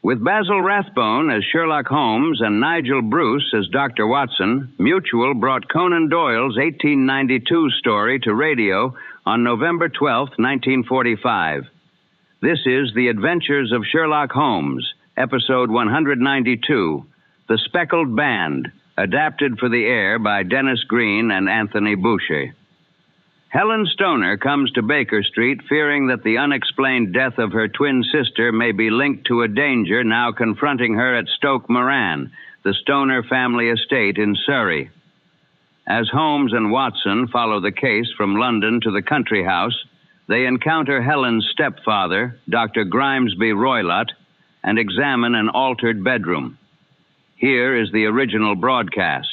With Basil Rathbone as Sherlock Holmes and Nigel Bruce as Dr. Watson, Mutual brought Conan Doyle's 1892 story to radio on November 12, 1945. This is The Adventures of Sherlock Holmes, episode 192, The Speckled Band, adapted for the air by Dennis Green and Anthony Boucher. Helen Stoner comes to Baker Street fearing that the unexplained death of her twin sister may be linked to a danger now confronting her at Stoke Moran, the Stoner family estate in Surrey. As Holmes and Watson follow the case from London to the country house, they encounter Helen's stepfather, Dr. Grimesby Roylott, and examine an altered bedroom. Here is the original broadcast.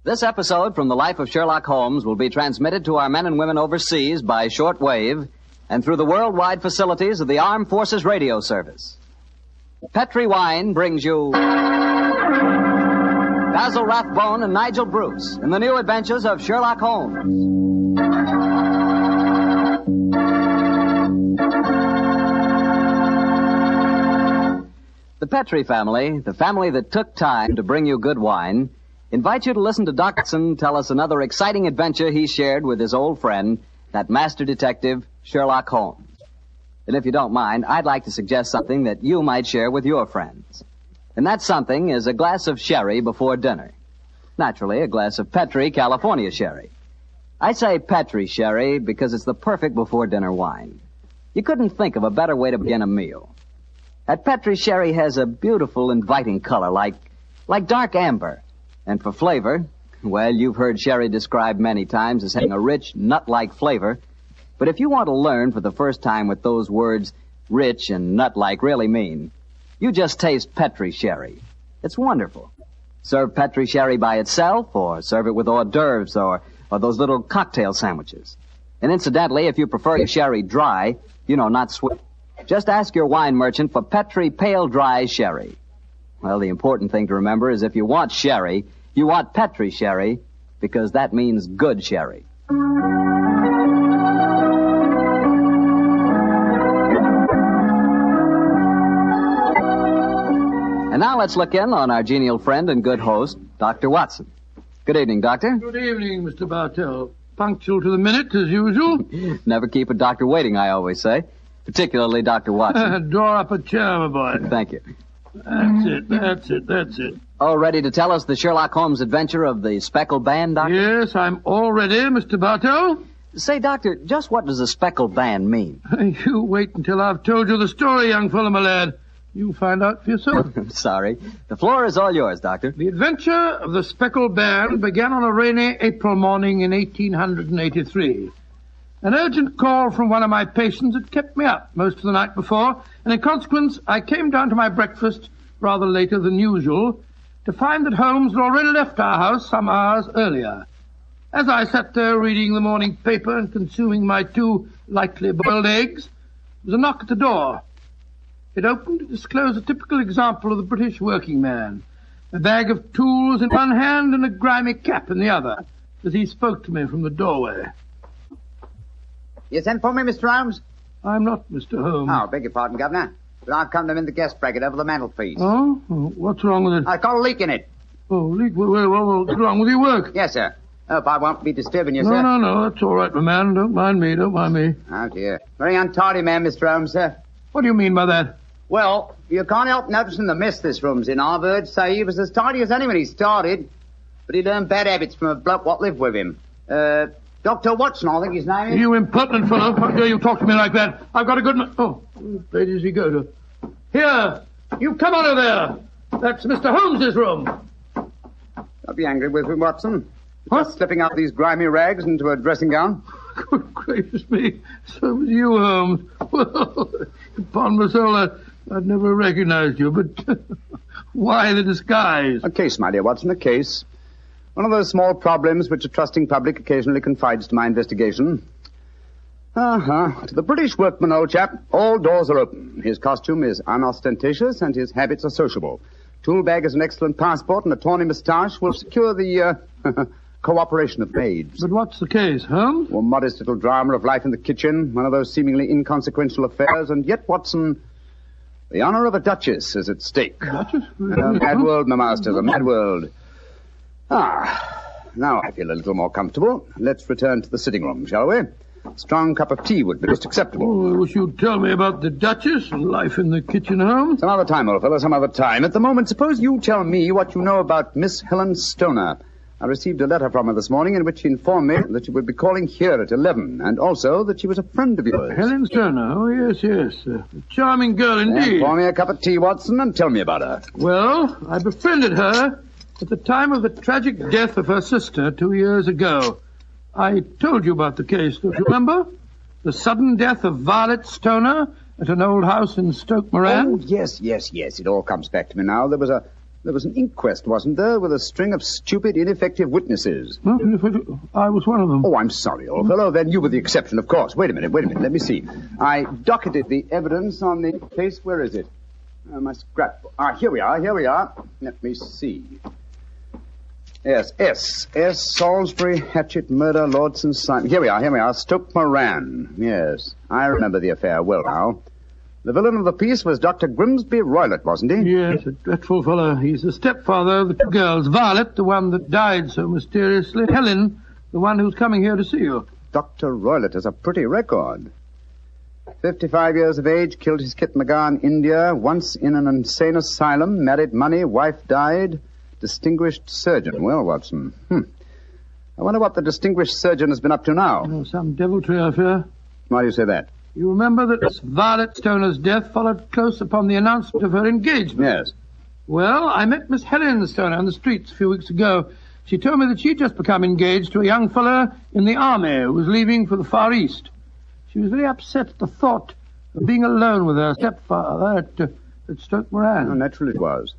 This episode from the life of Sherlock Holmes will be transmitted to our men and women overseas by shortwave and through the worldwide facilities of the Armed Forces Radio Service. Petri Wine brings you Basil Rathbone and Nigel Bruce in the new adventures of Sherlock Holmes. The Petri family, the family that took time to bring you good wine, invite you to listen to Dr. Watson tell us another exciting adventure he shared with his old friend, that master detective, Sherlock Holmes. And if you don't mind, I'd like to suggest something that you might share with your friends. And that something is a glass of sherry before dinner. Naturally, a glass of Petri California sherry. I say Petri sherry because it's the perfect before-dinner wine. You couldn't think of a better way to begin a meal. That Petri sherry has a beautiful, inviting color, like dark amber. And for flavor, well, you've heard sherry described many times as having a rich, nut-like flavor. But if you want to learn for the first time what those words rich and nut-like really mean, you just taste Petri sherry. It's wonderful. Serve Petri sherry by itself, or serve it with hors d'oeuvres or those little cocktail sandwiches. And incidentally, if you prefer your sherry dry, not sweet, just ask your wine merchant for Petri Pale Dry Sherry. Well, the important thing to remember is if you want sherry, you want Petri sherry, because that means good sherry. And now let's look in on our genial friend and good host, Dr. Watson. Good evening, Doctor. Good evening, Mr. Bartell. Punctual to the minute, as usual. Never keep a doctor waiting, I always say. Particularly Dr. Watson. Draw up a chair, my boy. Thank you. That's it. All ready to tell us the Sherlock Holmes adventure of the Speckled Band, Doctor? Yes, I'm all ready, Mr. Bartell. Say, Doctor, just what does a Speckled Band mean? You wait until I've told you the story, young fellow, my lad. You'll find out for yourself. Sorry. The floor is all yours, Doctor. The adventure of the Speckled Band began on a rainy April morning in 1883. An urgent call from one of my patients had kept me up most of the night before, and in consequence, I came down to my breakfast rather later than usual to find that Holmes had already left our house some hours earlier. As I sat there reading the morning paper and consuming my 2 lightly boiled eggs, there was a knock at the door. It opened to disclose a typical example of the British working man, a bag of tools in one hand and a grimy cap in the other, as he spoke to me from the doorway. You sent for me, Mr. Holmes? I'm not Mr. Holmes. Oh, beg your pardon, Governor. But I've come to mend the gas bracket over the mantelpiece. Oh? What's wrong with it? I've got a leak in it. Oh, leak? Well, what's wrong with your work? Yes, sir. Hope I won't be disturbing you, sir. No, that's all right, my man. Don't mind me. Oh, dear. Very untidy man, Mr. Holmes, sir. What do you mean by that? Well, you can't help noticing the mess this room's in. I've heard say he was as tidy as any when he started, but he learned bad habits from a bloke what lived with him. Dr. Watson, I think his name is. You impertinent fellow. How dare you talk to me like that? I've got a good... Oh, where does he go to? Here! You come out of there! That's Mr. Holmes's room. Don't be angry with me, Watson. What? Just slipping out these grimy rags into a dressing gown. Good gracious me. So was you, Holmes. Well, upon my soul, I'd never recognized you, but why the disguise? A case, my dear Watson, a case. One of those small problems which a trusting public occasionally confides to my investigation. To the British workman, old chap, all doors are open. His costume is unostentatious and his habits are sociable. Tool bag is an excellent passport, and a tawny moustache will secure the cooperation of maids. But what's the case, Holmes? Well, modest little drama of life in the kitchen, one of those seemingly inconsequential affairs, and yet, Watson, The honor of a duchess is at stake. Duchess? A mad world, my masters, a mad world. Now I feel a little more comfortable. Let's return to the sitting room, shall we? A strong cup of tea would be most acceptable. Oh, I wish you'd tell me about the Duchess and life in the kitchen, Holmes. Some other time, old fellow, some other time. At the moment, suppose you tell me what you know about Miss Helen Stoner. I received a letter from her this morning in which she informed me that she would be calling here at 11, and also that she was a friend of yours. Helen Stoner, oh, yes. A charming girl indeed. Pour me a cup of tea, Watson, and tell me about her. Well, I befriended her at the time of the tragic death of her sister 2 years ago. I told you about the case, don't you remember? The sudden death of Violet Stoner at an old house in Stoke Moran. Oh, yes. It all comes back to me now. There was an inquest, wasn't there, with a string of stupid, ineffective witnesses. Well, I was one of them. Oh, I'm sorry, old fellow. Then you were the exception, of course. Wait a minute. Let me see. I docketed the evidence on the case. Where is it? My scrapbook. Here we are. Let me see. Yes, S. Salisbury, Hatchet, Murder, Lordson, Simon. Here we are. Stoke Moran. Yes, I remember the affair well now. The villain of the piece was Dr. Grimesby Roylott, wasn't he? Yes, a dreadful fellow. He's the stepfather of the two girls. Violet, the one that died so mysteriously. Helen, the one who's coming here to see you. Dr. Roylott has a pretty record. 55 years of age, killed his kit Magar in India, once in an insane asylum, married money, wife died. Distinguished surgeon. Well, Watson, I wonder what the distinguished surgeon has been up to now. Oh, some deviltry, I fear. Why do you say that? You remember that Miss Violet Stoner's death followed close upon the announcement of her engagement? Yes. Well, I met Miss Helen Stoner on the streets a few weeks ago. She told me that she'd just become engaged to a young fellow in the army who was leaving for the Far East. She was very upset at the thought of being alone with her stepfather at Stoke Moran. Oh, naturally it was.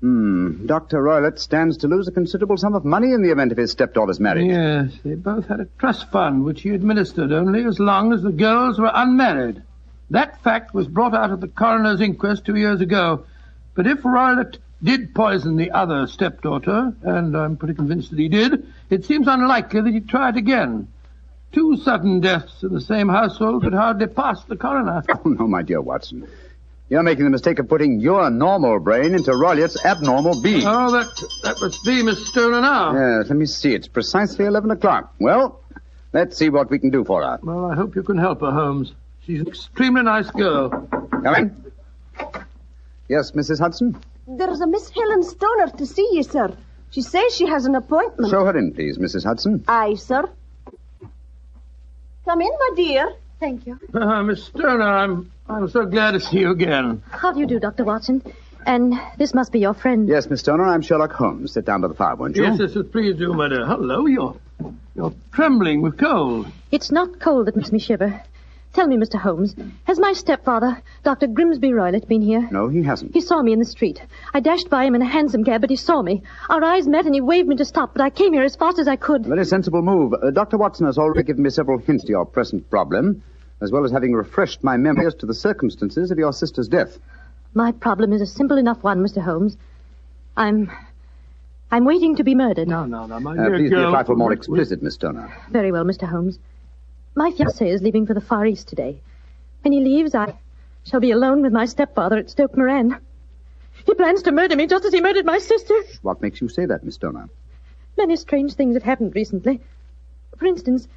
Dr. Roylott stands to lose a considerable sum of money in the event of his stepdaughter's marriage. Yes, they both had a trust fund which he administered only as long as the girls were unmarried. That fact was brought out at the coroner's inquest 2 years ago. But if Roylott did poison the other stepdaughter, and I'm pretty convinced that he did, it seems unlikely that he'd try it again. 2 sudden deaths in the same household could hardly pass the coroner. Oh, no, my dear Watson. You're making the mistake of putting your normal brain into Roylott's abnormal being. Oh, that must be Miss Stoner now. Yes, let me see. It's precisely 11 o'clock. Well, let's see what we can do for her. Well, I hope you can help her, Holmes. She's an extremely nice girl. Come in. Yes, Mrs. Hudson? There's a Miss Helen Stoner to see you, sir. She says she has an appointment. Show her in, please, Mrs. Hudson. Aye, sir. Come in, my dear. Thank you. Miss Stoner, I'm so glad to see you again. How do you do, Dr. Watson? And this must be your friend. Yes, Miss Stoner, I'm Sherlock Holmes. Sit down by the fire, won't you? Yes, please do, my dear. Hello, you're trembling with cold. It's not cold that makes me shiver. Tell me, Mr. Holmes, has my stepfather, Dr. Grimesby Roylott, been here? No, he hasn't. He saw me in the street. I dashed by him in a hansom cab, but he saw me. Our eyes met and he waved me to stop, but I came here as fast as I could. A very sensible move. Dr. Watson has already given me several hints to your present problem, as well as having refreshed my memory as to the circumstances of your sister's death. My problem is a simple enough one, Mr. Holmes. I'm waiting to be murdered. No, my dear please girl. be a trifle more explicit, Miss Stoner. Very well, Mr. Holmes. My fiancé is leaving for the Far East today. When he leaves, I shall be alone with my stepfather at Stoke Moran. He plans to murder me just as he murdered my sister. What makes you say that, Miss Stoner? Many strange things have happened recently. For instance,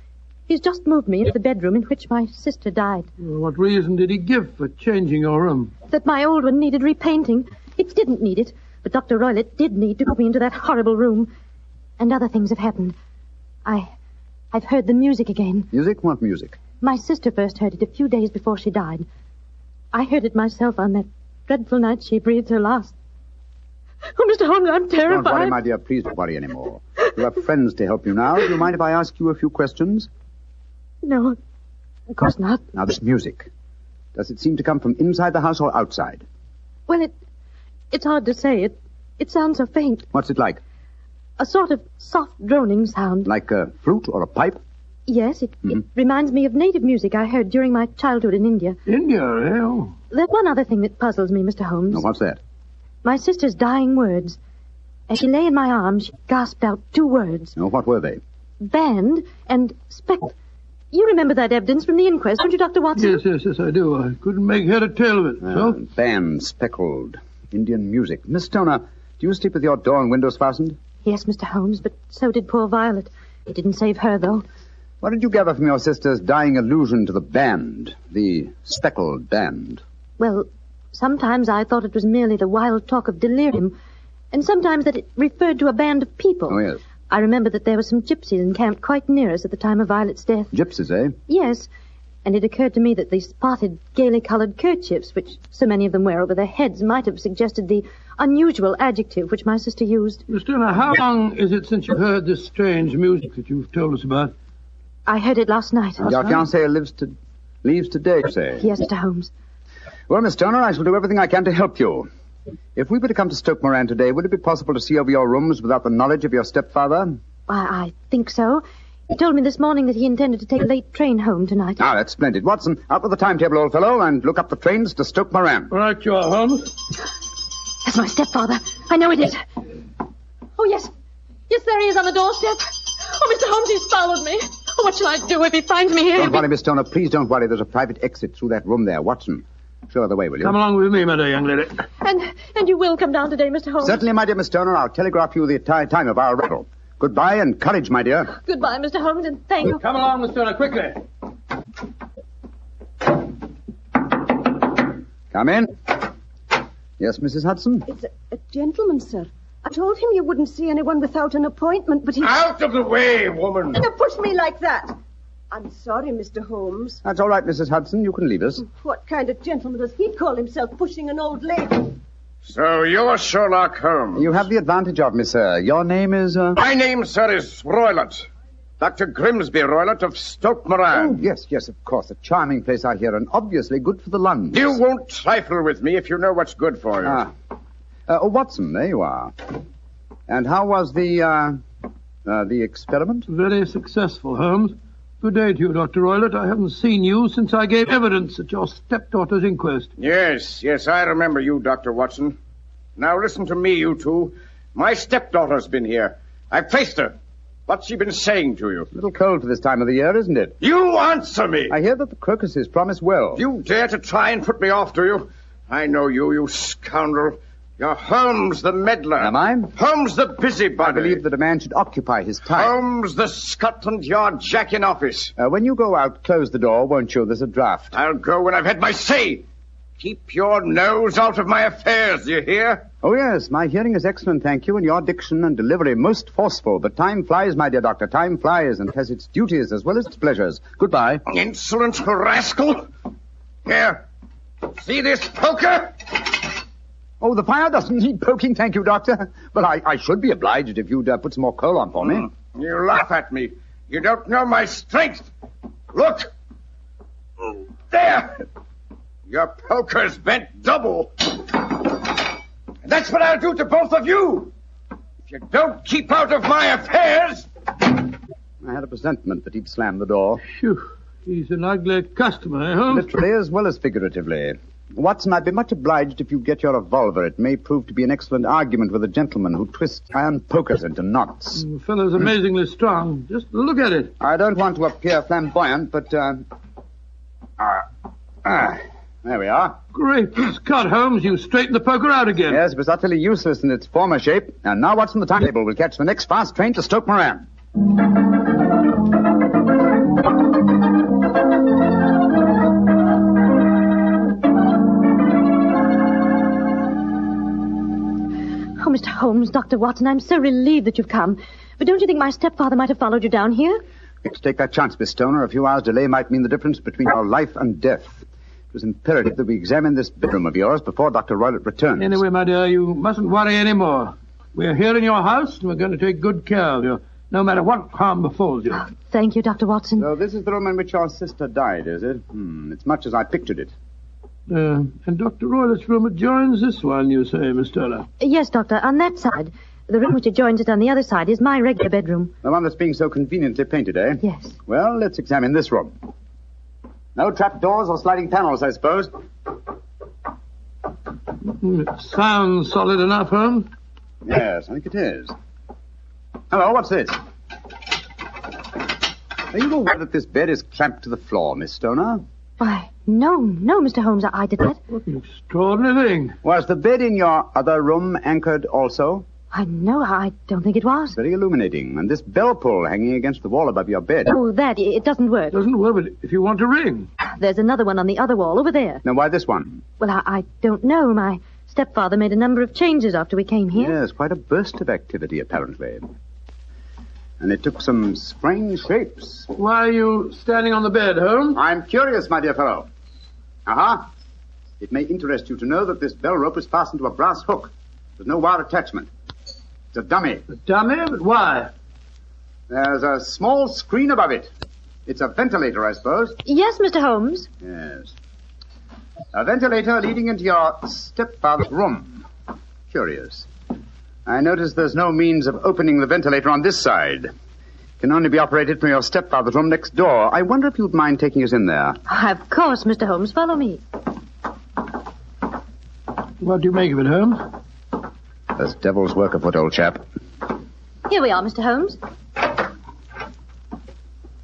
he's just moved me into the bedroom in which my sister died. Well, what reason did he give for changing your room? That my old one needed repainting. It didn't need it, but Dr. Roylott did need to put me into that horrible room. And other things have happened. I've heard the music again. Music? What music? My sister first heard it a few days before she died. I heard it myself on that dreadful night she breathed her last. Oh, Mr. Holmes, I'm terrified. Don't worry, my dear. Please don't worry anymore. You have friends to help you now. Do you mind if I ask you a few questions? No, of course not. Now, this music. Does it seem to come from inside the house or outside? Well, it's hard to say. It sounds so faint. What's it like? A sort of soft droning sound. Like a flute or a pipe? Yes, it reminds me of native music I heard during my childhood in India. India, eh? Oh. There's one other thing that puzzles me, Mr. Holmes. Now, what's that? My sister's dying words. As she lay in my arms, she gasped out 2 words. Now, what were they? Band and You remember that evidence from the inquest, don't you, Dr. Watson? Yes, I do. I couldn't make head or tail of it. So? Band, speckled. Indian music. Miss Stoner, do you sleep with your door and windows fastened? Yes, Mr. Holmes, but so did poor Violet. It didn't save her, though. What did you gather from your sister's dying allusion to the band, the Speckled Band? Well, sometimes I thought it was merely the wild talk of delirium, and sometimes that it referred to a band of people. Oh, yes. I remember that there were some gypsies encamped quite near us at the time of Violet's death. Gypsies, eh? Yes, and it occurred to me that the spotted, gaily-coloured kerchiefs, which so many of them wear over their heads, might have suggested the unusual adjective which my sister used. Miss Stoner, how long is it since you heard this strange music that you've told us about? I heard it last night. And your fiancé leaves today, you say? Yes, Mr. Holmes. Well, Miss Stoner, I shall do everything I can to help you. If we were to come to Stoke Moran today, would it be possible to see over your rooms without the knowledge of your stepfather? I think so. He told me this morning that he intended to take a late train home tonight. Ah, that's splendid. Watson, out with the timetable, old fellow, and look up the trains to Stoke Moran. Right you are, Holmes. That's my stepfather. I know it is. Oh, yes. Yes, there he is on the doorstep. Oh, Mr. Holmes, he's followed me. Oh, what shall I do if he finds me here? Don't worry, Miss Stoner. Please don't worry. There's a private exit through that room there. Watson, show her the way, will you? Come along with me, my dear young lady. And you will come down today, Mr. Holmes? Certainly, my dear Miss Stoner. I'll telegraph you the time of our arrival. Goodbye and courage, my dear. Goodbye, Mr. Holmes, and thank you. Come along, Miss Stoner, quickly. Come in. Yes, Mrs. Hudson? It's a gentleman, sir. I told him you wouldn't see anyone without an appointment, but he... Out of the way, woman! Don't push me like that. I'm sorry, Mr. Holmes. That's all right, Mrs. Hudson. You can leave us. What kind of gentleman does he call himself pushing an old lady? So you're Sherlock Holmes. You have the advantage of me, sir. Your name is, My name, sir, is Roylott. Dr. Grimesby Roylott of Stoke Moran. Oh, yes, of course. A charming place, I hear, and obviously good for the lungs. You won't trifle with me if you know what's good for you. Watson, there you are. And how was the experiment? Very successful, Holmes. Good day to you, Dr. Roylott. I haven't seen you since I gave evidence at your stepdaughter's inquest. Yes, I remember you, Dr. Watson. Now listen to me, you two. My stepdaughter's been here. I've faced her. What's she been saying to you? A little cold for this time of the year, isn't it? You answer me! I hear that the crocuses promise well. You dare to try and put me off, do you? I know you, you scoundrel. You're Holmes the meddler. Am I? Holmes the busybody. I believe that a man should occupy his time. Holmes the Scotland Yard Jack in office. When you go out, close the door, won't you? There's a draft. I'll go when I've had my say. Keep your nose out of my affairs, do you hear? Oh, yes, my hearing is excellent, thank you, and your diction and delivery most forceful. But time flies, my dear doctor, time flies, and has its duties as well as its pleasures. Goodbye. Insolent rascal. Here, see this poker? Oh, the fire doesn't need poking, thank you, doctor. But I should be obliged if you'd put some more coal on for me. You laugh at me. You don't know my strength. Look. There. Your poker's bent double. And that's what I'll do to both of you. If you don't keep out of my affairs. I had a presentiment that he'd slam the door. Phew. He's an ugly customer, eh, Holmes? Literally as well as figuratively. Watson, I'd be much obliged if you'd get your revolver. It may prove to be an excellent argument with a gentleman who twists iron pokers into knots. The fellow's amazingly strong. Just look at it. I don't want to appear flamboyant, but, there we are. Great Scott, Holmes. You straightened the poker out again. Yes, it was utterly useless in its former shape. And now Watson, the timetable will catch the next fast train to Stoke Moran. Oh, Mr. Holmes, Dr. Watson, I'm so relieved that you've come. But don't you think my stepfather might have followed you down here? Let's take that chance, Miss Stoner. A few hours' delay might mean the difference between our life and death. It was imperative that we examine this bedroom of yours before Dr. Roylott returns. Anyway, my dear, you mustn't worry any more. We're here in your house, and we're going to take good care of you, no matter what harm befalls you. Thank you, Dr. Watson. So this is the room in which your sister died, is it? It's much as I pictured it. And Dr. Roylott's room adjoins this one, you say, Miss Stoner? Yes, Doctor, on that side. The room which adjoins it on the other side is my regular bedroom. The one that's being so conveniently painted, eh? Yes. Well, let's examine this room. No trapdoors or sliding panels, I suppose. It sounds solid enough, Holmes. Yes, I think it is. Hello, what's this? Are you aware that this bed is clamped to the floor, Miss Stoner? Why, no, Mr. Holmes, I did not. What an extraordinary thing. Was the bed in your other room anchored also? I don't think it was. Very illuminating. And this bell pull hanging against the wall above your bed. Oh, it doesn't work. It doesn't work, but if you want to ring. There's another one on the other wall over there. Now, why this one? Well, I don't know. My stepfather made a number of changes after we came here. Yes, quite a burst of activity, apparently. And it took some strange shapes. Why are you standing on the bed, Holmes? I'm curious, my dear fellow. It may interest you to know that this bell rope is fastened to a brass hook. There's no wire attachment. It's a dummy. A dummy? But why? There's a small screen above it. It's a ventilator, I suppose. Yes, Mr. Holmes. Yes. A ventilator leading into your stepfather's room. Curious. I notice there's no means of opening the ventilator on this side. It can only be operated from your stepfather's room next door. I wonder if you'd mind taking us in there. Of course, Mr. Holmes. Follow me. What do you make of it, Holmes? There's devil's work afoot, old chap. Here we are, Mr. Holmes.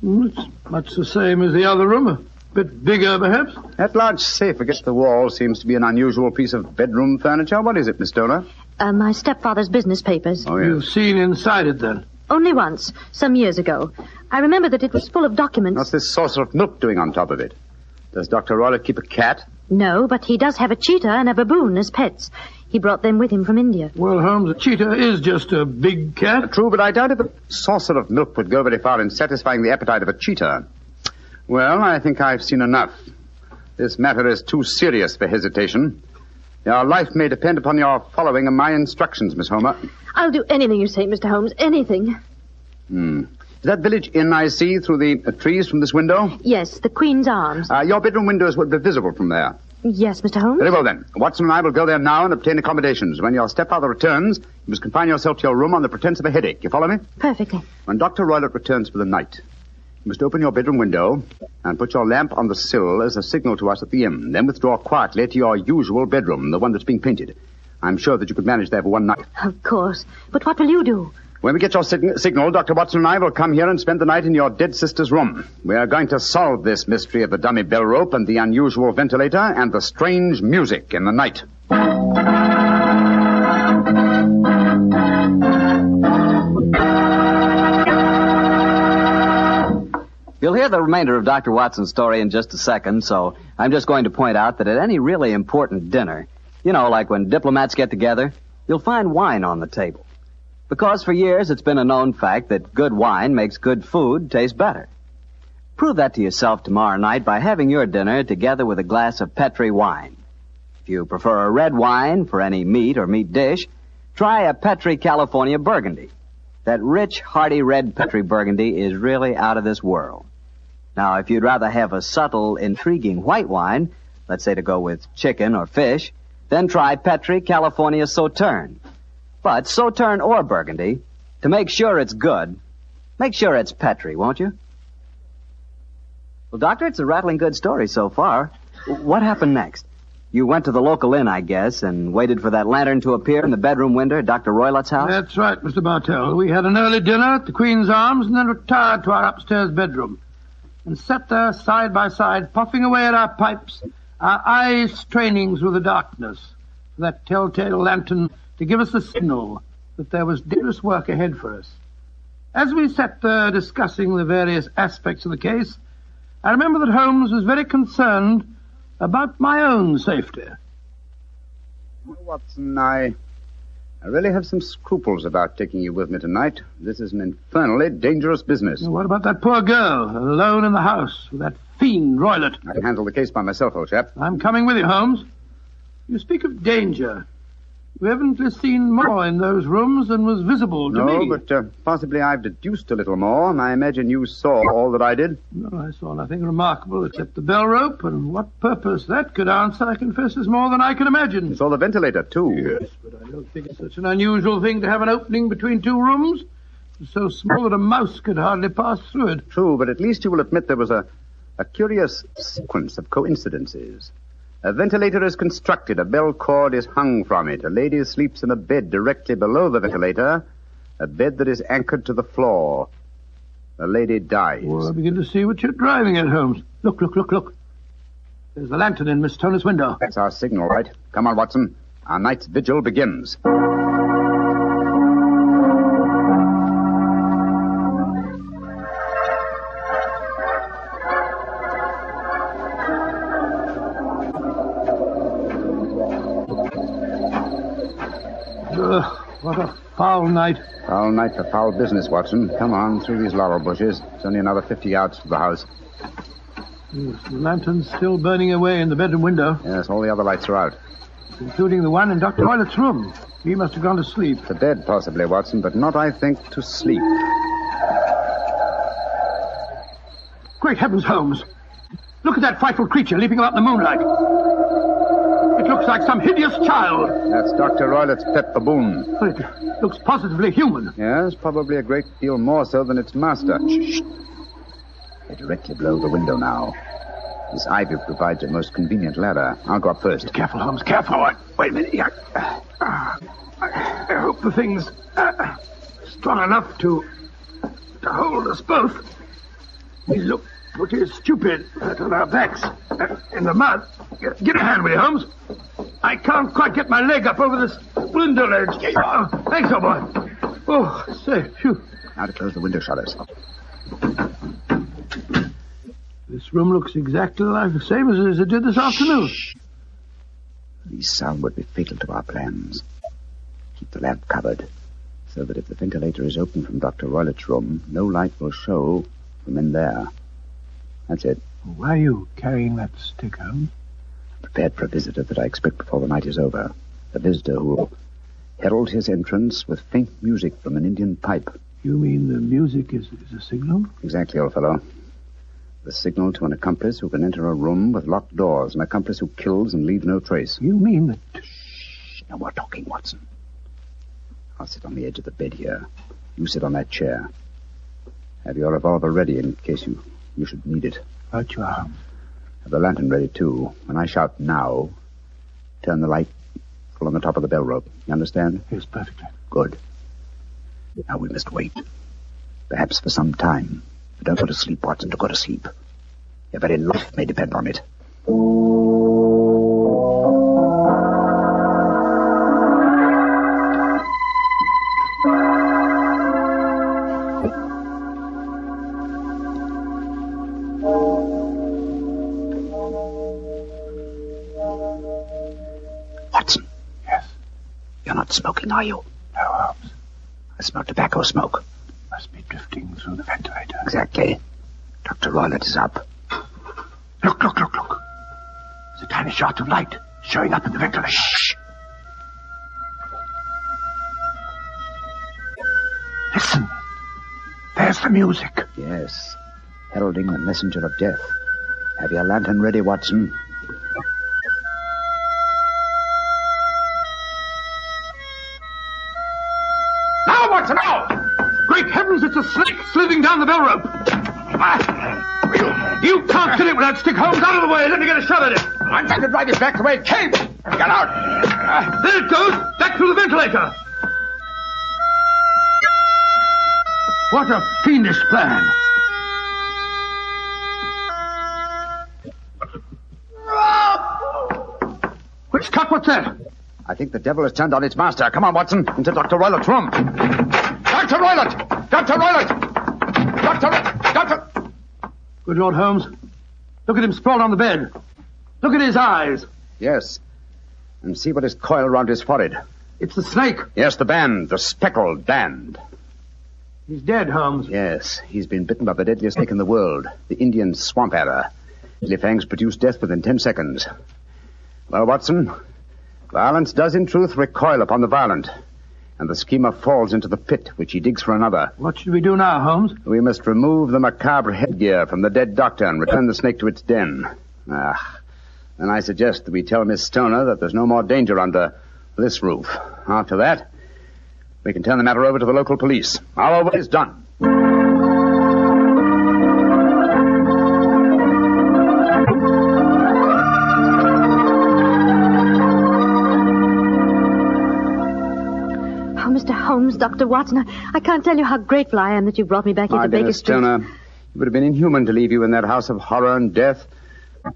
It's much the same as the other room. A bit bigger, perhaps. That large safe against the wall seems to be an unusual piece of bedroom furniture. What is it, Miss Stoner? My stepfather's business papers. Oh, yes. You've seen inside it, then? Only once, some years ago. I remember that it was full of documents. What's this saucer of milk doing on top of it? Does Dr. Roylott keep a cat? No, but he does have a cheetah and a baboon as pets. He brought them with him from India. Well, Holmes, a cheetah is just a big cat. True, but I doubt if a saucer of milk would go very far in satisfying the appetite of a cheetah. Well, I think I've seen enough. This matter is too serious for hesitation. Your life may depend upon your following my instructions, Miss Homer. I'll do anything you say, Mr. Holmes, anything. Is that village inn I see through the trees from this window? Yes, the Queen's Arms. Your bedroom windows would be visible from there. Yes, Mr. Holmes. Very well, then. Watson and I will go there now and obtain accommodations. When your stepfather returns, you must confine yourself to your room on the pretense of a headache. You follow me? Perfectly. When Dr. Roylott returns for the night, you must open your bedroom window and put your lamp on the sill as a signal to us at the inn. Then withdraw quietly to your usual bedroom, the one that's being painted. I'm sure that you could manage there for one night. Of course. But what will you do? When we get your signal, Dr. Watson and I will come here and spend the night in your dead sister's room. We are going to solve this mystery of the dummy bell rope and the unusual ventilator and the strange music in the night. You'll hear the remainder of Dr. Watson's story in just a second, so I'm just going to point out that at any really important dinner, you know, like when diplomats get together, you'll find wine on the table. Because for years it's been a known fact that good wine makes good food taste better. Prove that to yourself tomorrow night by having your dinner together with a glass of Petri wine. If you prefer a red wine for any meat or meat dish, try a Petri California Burgundy. That rich, hearty red Petri Burgundy is really out of this world. Now, if you'd rather have a subtle, intriguing white wine, let's say to go with chicken or fish, then try Petri California Sauterne. But Sauterne or Burgundy, to make sure it's good, make sure it's Petri, won't you? Well, Doctor, it's a rattling good story so far. What happened next? You went to the local inn, I guess, and waited for that lantern to appear in the bedroom window at Dr. Roylott's house? That's right, Mr. Bartell. We had an early dinner at the Queen's Arms and then retired to our upstairs bedroom and sat there side by side, puffing away at our pipes, our eyes straining through the darkness for that telltale lantern to give us the signal that there was dangerous work ahead for us. As we sat there discussing the various aspects of the case, I remember that Holmes was very concerned about my own safety. Watson, I really have some scruples about taking you with me tonight. This is an infernally dangerous business. What about that poor girl, alone in the house with that fiend, Roylott? I can handle the case by myself, old chap. I'm coming with you, Holmes. You speak of danger. You haven't seen more in those rooms than was visible to me. No, but possibly I've deduced a little more. I imagine you saw all that I did. No, I saw nothing remarkable except the bell rope, and what purpose that could answer, I confess, is more than I can imagine. You saw the ventilator, too. Yes, but I don't think it's such an unusual thing to have an opening between two rooms. It's so small that a mouse could hardly pass through it. True, but at least you will admit there was a curious sequence of coincidences. A ventilator is constructed. A bell cord is hung from it. A lady sleeps in a bed directly below the ventilator, a bed that is anchored to the floor. The lady dies. Well, I begin to see what you're driving at, Holmes. Look. There's the lantern in Miss Stoner's window. That's our signal, right? Come on, Watson. Our night's vigil begins. What a foul night. Foul night for foul business, Watson. Come on, through these laurel bushes. It's only another 50 yards to the house. Yes, the lantern's still burning away in the bedroom window. Yes, all the other lights are out. Including the one in Dr. Roylott's room. He must have gone to sleep. To bed, possibly, Watson, but not, I think, to sleep. Great heavens, Holmes. Look at that frightful creature leaping about in the moonlight. It looks like some hideous child. That's Dr. Roylott's pet baboon. But it looks positively human. Yes, probably a great deal more so than its master. Shh. They're directly below the window now. This ivy provides a most convenient ladder. I'll go up first. Careful, Holmes, careful. Wait a minute. I hope the thing's strong enough to hold us both. We look pretty stupid on our backs in the mud. Get a hand with you, Holmes. I can't quite get my leg up over this window ledge. Thanks, old boy. Oh, say, phew. Now to close the window shutters. This room looks exactly like the same as it did this afternoon. These sound would be fatal to our plans. Keep the lamp covered, so that if the ventilator is open from Dr. Roylott's room, no light will show from in there. That's it. Why are you carrying that stick, Holmes? Prepared for a visitor that I expect before the night is over. A visitor who will herald his entrance with faint music from an Indian pipe. You mean the music is a signal? Exactly, old fellow. The signal to an accomplice who can enter a room with locked doors, an accomplice who kills and leaves no trace. You mean that... Shh, no more talking, Watson. I'll sit on the edge of the bed here. You sit on that chair. Have your revolver ready in case you should need it. Right you are, Holmes. Have the lantern ready, too. When I shout now, turn the light full on the top of the bell rope. You understand? Yes, perfectly. Good. Now we must wait. Perhaps for some time. But don't go to sleep, Watson. Don't go to sleep. Your very life may depend on it. Watson. Yes? You're not smoking, are you? No, Holmes. I smell tobacco smoke. Must be drifting through the ventilator. Exactly. Dr. Roylott is up. Look. There's a tiny shot of light showing up in the ventilator. Shh. Listen. There's the music. Yes. Heralding the messenger of death. Have your lantern ready, Watson. Now, Watson, now! Great heavens, it's a snake slithering down the bell rope. You can't kill it with that stick, Holmes. Out of the way. Let me get a shot at it. I'm going to drive it back the way it came. Get out. There it goes. Back through the ventilator. What a fiendish plan. Quick, Scott, what's that? I think the devil has turned on its master. Come on, Watson, into Dr. Roylott's room. Dr. Roylott! Dr. Roylott! Dr. Good Lord, Holmes. Look at him sprawled on the bed. Look at his eyes. Yes. And see what is coiled around his forehead. It's the snake. Yes, the band. The Speckled Band. He's dead, Holmes. Yes, he's been bitten by the deadliest snake in the world. The Indian swamp adder. Deadly fangs produce death within 10 seconds. Well, Watson, violence does in truth recoil upon the violent. And the schemer falls into the pit which he digs for another. What should we do now, Holmes? We must remove the macabre headgear from the dead doctor and return the snake to its den. Then I suggest that we tell Miss Stoner that there's no more danger under this roof. After that, we can turn the matter over to the local police. Our work is done. Oh, Mr. Holmes, Dr. Watson, I can't tell you how grateful I am that you brought me back here to Baker Street. Stoner, it would have been inhuman to leave you in that house of horror and death.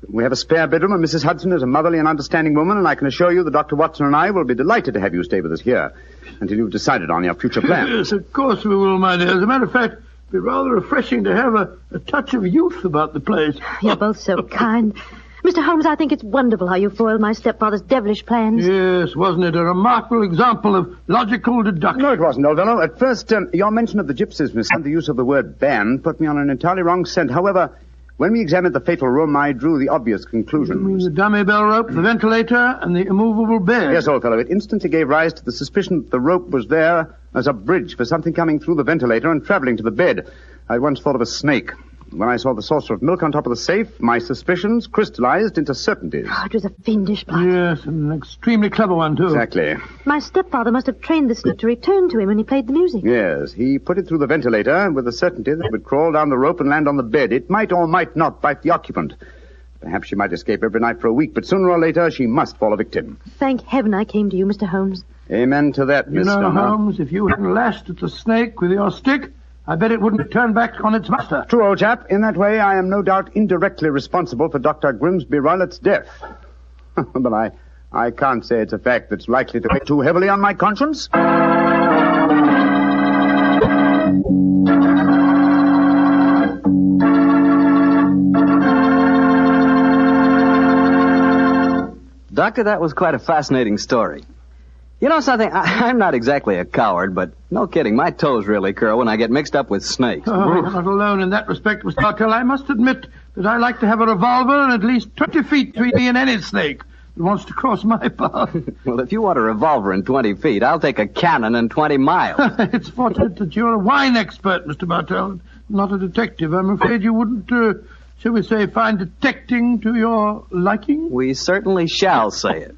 We have a spare bedroom, and Mrs. Hudson is a motherly and understanding woman, and I can assure you that Dr. Watson and I will be delighted to have you stay with us here until you've decided on your future plans. Yes, of course we will, my dear. As a matter of fact, it'd be rather refreshing to have a touch of youth about the place. You're both so kind. Mr. Holmes, I think it's wonderful how you foiled my stepfather's devilish plans. Yes, wasn't it a remarkable example of logical deduction? No, it wasn't, old fellow. At first, your mention of the gypsies, Miss Hunt, the use of the word band, put me on an entirely wrong scent. However, when we examined the fatal room, I drew the obvious conclusion. You mean the dummy bell rope, the ventilator, and the immovable bed? Yes, old fellow. It instantly gave rise to the suspicion that the rope was there as a bridge for something coming through the ventilator and traveling to the bed. I once thought of a snake. When I saw the saucer of milk on top of the safe, my suspicions crystallized into certainties. Oh, it was a fiendish plot. Yes, and an extremely clever one, too. Exactly. My stepfather must have trained the snake to return to him when he played the music. Yes, he put it through the ventilator with the certainty that it would crawl down the rope and land on the bed. It might or might not bite the occupant. Perhaps she might escape every night for a week, but sooner or later she must fall a victim. Thank heaven I came to you, Mr. Holmes. Amen to that, Miss Stoner. Holmes, if you hadn't lashed at the snake with your stick, I bet it wouldn't turn back on its master. True, old chap. In that way, I am no doubt indirectly responsible for Dr. Grimesby Roylott's death. But I can't say it's a fact that's likely to weigh too heavily on my conscience. Doctor, that was quite a fascinating story. You know something? I'm not exactly a coward, but no kidding, my toes really curl when I get mixed up with snakes. Oh, you're not alone in that respect, Mr. Bartell. I must admit that I like to have a revolver and at least 20 feet between me and any snake that wants to cross my path. Well, if you want a revolver in 20 feet, I'll take a cannon in 20 miles. It's fortunate that you're a wine expert, Mr. Bartell, not a detective. I'm afraid you wouldn't, shall we say, find detecting to your liking? We certainly shall say it.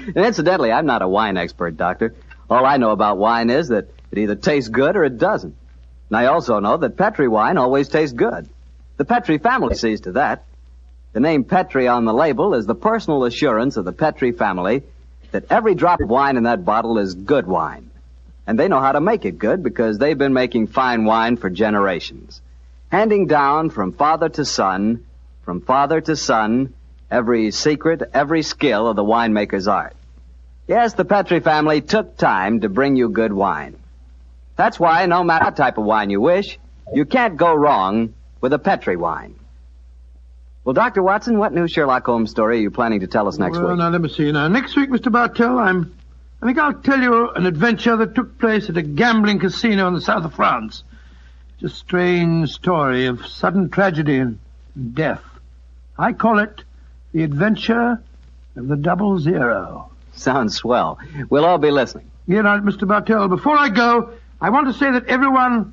And incidentally, I'm not a wine expert, Doctor. All I know about wine is that it either tastes good or it doesn't. And I also know that Petri wine always tastes good. The Petri family sees to that. The name Petri on the label is the personal assurance of the Petri family that every drop of wine in that bottle is good wine. And they know how to make it good because they've been making fine wine for generations. Handing down from father to son, every secret, every skill of the winemaker's art. Yes, the Petri family took time to bring you good wine. That's why, no matter what type of wine you wish, you can't go wrong with a Petri wine. Well, Dr. Watson, what new Sherlock Holmes story are you planning to tell us next week? Now, let me see. Now, next week, Mr. Bartell, I think I'll tell you an adventure that took place at a gambling casino in the south of France. It's a strange story of sudden tragedy and death. I call it The Adventure of the 00. Sounds swell. We'll all be listening. Yeah, now, Mr. Bartell, before I go, I want to say that every one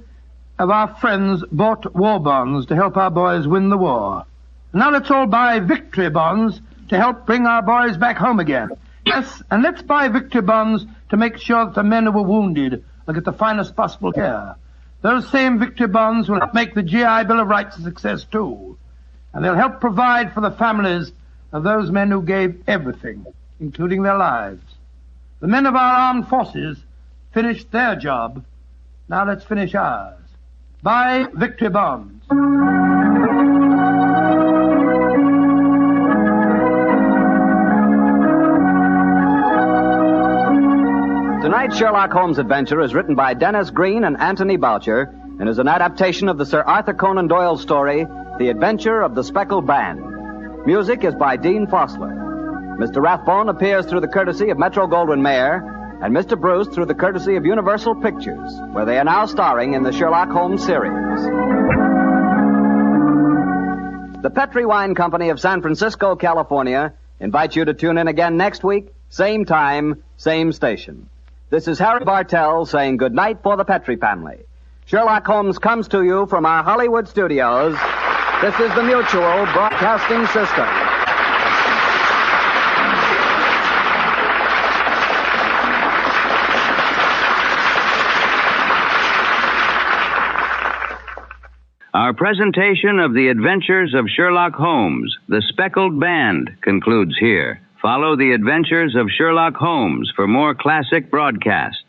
of our friends bought war bonds to help our boys win the war. Now let's all buy victory bonds to help bring our boys back home again. Yes, and let's buy victory bonds to make sure that the men who were wounded will get the finest possible care. Those same victory bonds will help make the GI Bill of Rights a success, too. And they'll help provide for the families of those men who gave everything, including their lives. The men of our armed forces finished their job. Now let's finish ours. Buy victory bonds. Tonight's Sherlock Holmes adventure is written by Dennis Green and Anthony Boucher and is an adaptation of the Sir Arthur Conan Doyle story, The Adventure of the Speckled Band. Music is by Dean Fossler. Mr. Rathbone appears through the courtesy of Metro-Goldwyn-Mayer and Mr. Bruce through the courtesy of Universal Pictures, where they are now starring in the Sherlock Holmes series. The Petri Wine Company of San Francisco, California, invites you to tune in again next week, same time, same station. This is Harry Bartell saying good night for the Petri family. Sherlock Holmes comes to you from our Hollywood studios. This is the Mutual Broadcasting System. Our presentation of the Adventures of Sherlock Holmes, The Speckled Band, concludes here. Follow the Adventures of Sherlock Holmes for more classic broadcasts.